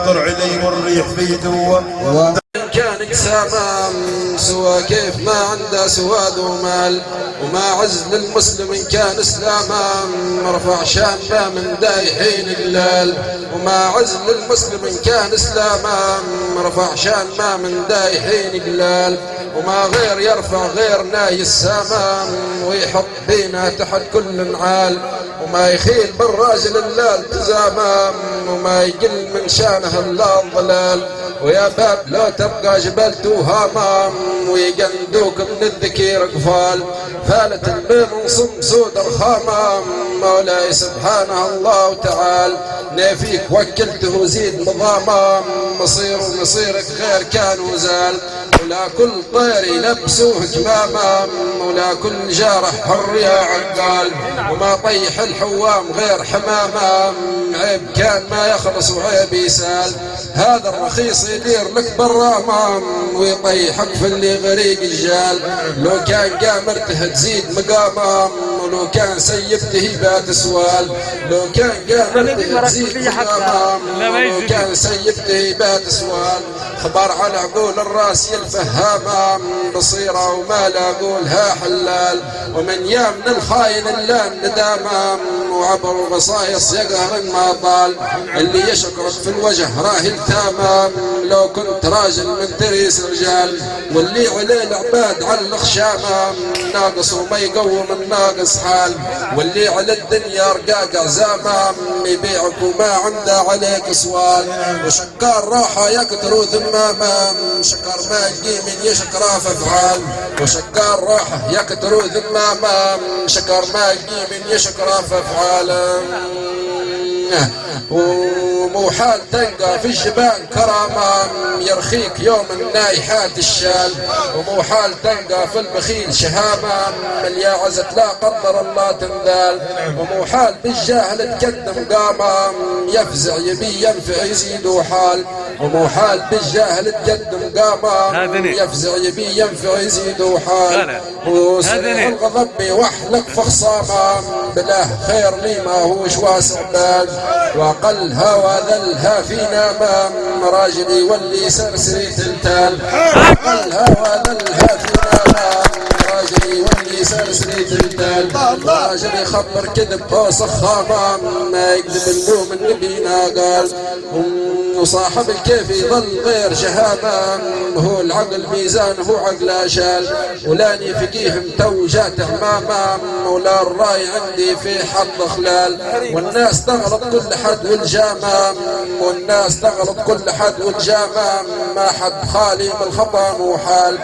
يخطر علي والريح في دوه. كان سامام سوى كيف ما عنده سواد ومال، وما عز للمسلم إن كان اسلاما رفع شان ما من دايحين اللال. وما عز للمسلم إن كان اسلاما رفع شان ما من دايحين اللال. وما غير يرفع غير ناي السمام ويحط بينا تحت كل نعال. وما يخيل بالراجل اللال تزامام وما يقل من شانه الا الضلال. ويا باب لو تبقى جبل توهامام ويقندوك من الذكير قفال. فالت البيض صم سود الخامام مولاي سبحانه الله تعالى. نافيك وكلته زيد نظامام مصير ومصيرك غير كان وزال. ولا كل طير يلبسوه كمامام ولا كل جارح حر يا عقال. وما طيح الحوام غير حمامام عيب كان ما يخلص وعيب يسال. هذا الرخيص يدير لك برامام ويطيحك في اللي غريق الجال. لو كان قامرته تزيد مقامام ولو كان سيبته بات سوال. لو كان قامرته تزيد مقامام ولو كان سيبته بات سوال. خبر على عقول الراس الفهامام بصيرة وما لا قولها حلال. ومن يامن الخاين اللان ندامام وعبر القصايص يقهر ما طال. اللي يشكرك في الوجه راهي التامام لو كنت راجل من تريس رجال. واللي عليه العباد علق شامام ناقص وما يقوم الناقص حال. واللي على الدنيا رقاق زامام يبيعك وما عنده عليك سوال. وشكار راحة يقدروا ذمامام شكر ما يجي من يشكر ففعال. وشكار راحة يقدروا ذمامام شكر ما يجي من يشكر ففعال. ومو حال تلقى في الجبال كرامام يرخيك يوم النايحات الشال. ومو حال تلقى في البخيل شهامام اللي عزت لا قدر الله تنذال. ومو حال بالجاهل تقدم قامام يفزع يبي ينفع يزيد حال. ومو حال بالجاهل تقدم قامام يفزع يبي ينفع يزيد حال. وسريع الغضب يوحلك في خصامام بلاه خير لي ما هوش واسع بال. وقل هوى ذلها في نامام راجل يولي سرسري تلتال. وقل هوى ذلها في نامام راجل يولي سرسري تلتال. راجل يخبر كذب هو صخامام ما يكذب اللوم النبي قال. وصاحب الكيف يظل غير شهامام هو العقل ميزان هو عقل اشال. ولاني فقيه متوجات امامام ولا الراي عندي في حظ خلال. والناس تغلط كل حد والجامام والناس تغلط كل حد والجامام ما حد خالي من الخطا مو حال.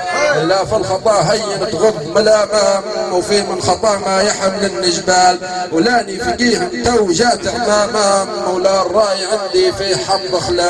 لا في الخطا هين تغض ملامام وفي من خطا ما يحمل النجبال. ولاني فقيه متوجات امامام ولا الراي عندي في حظ خلال.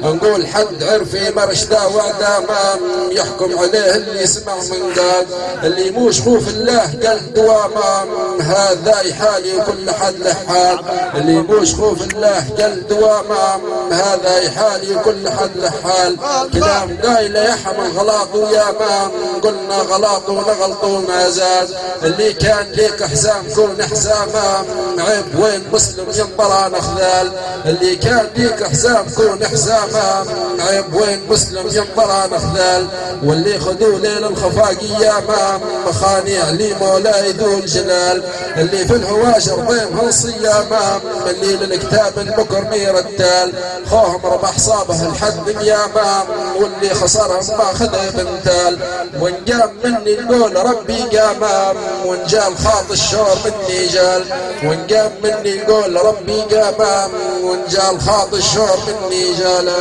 نقول حد عرفي مرشدا وعدامام يحكم عليه اللي يسمع من قال. اللي موش خوف الله قال دوامام هذا يحالي وكل حد له حال. اللي موش خوف الله قال دوامام هذا يحالي وكل حد له حال. كلام قايله يحمل غلاط ويامام قلنا غلاط ونغلط وما زال. اللي كان ليك حزام كون حزامام عيب وين مسلم ينطر نخذال. اللي كان ليك حزام كون حزامام عيب وين مسلم ينطر نخذال. واللي خذوا ليل الخفاق ايامام مخانيع لي مولاي ذو الجلال. اللي في الهواشر ضيم صيامام اللي للكتاب المكر مير التال. خوهم ربح صابه الحد يامام واللي خسرهم ما خذ بنتال. وان قام مني نقول ربي قامام وان جال خاط الشور مني جال. وان قام مني نقول ربي قامام وان جال خاط الشور مني جال.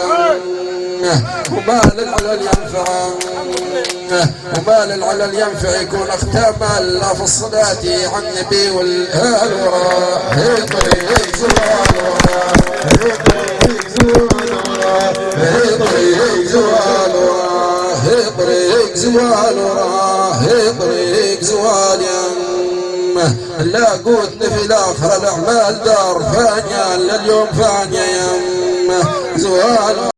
وما للعلل ينفع وما للعلل ينفع يكون اختاما لا في الصلاة عن النبي والآل وراه. طريق زوال وراه طريق زوال وراه طريق زوال وراه طريق زوال وراه طريق زوال يمه. لا قوتنا في الآخرة الأعمال دار فانية لليوم فانية يمه زوال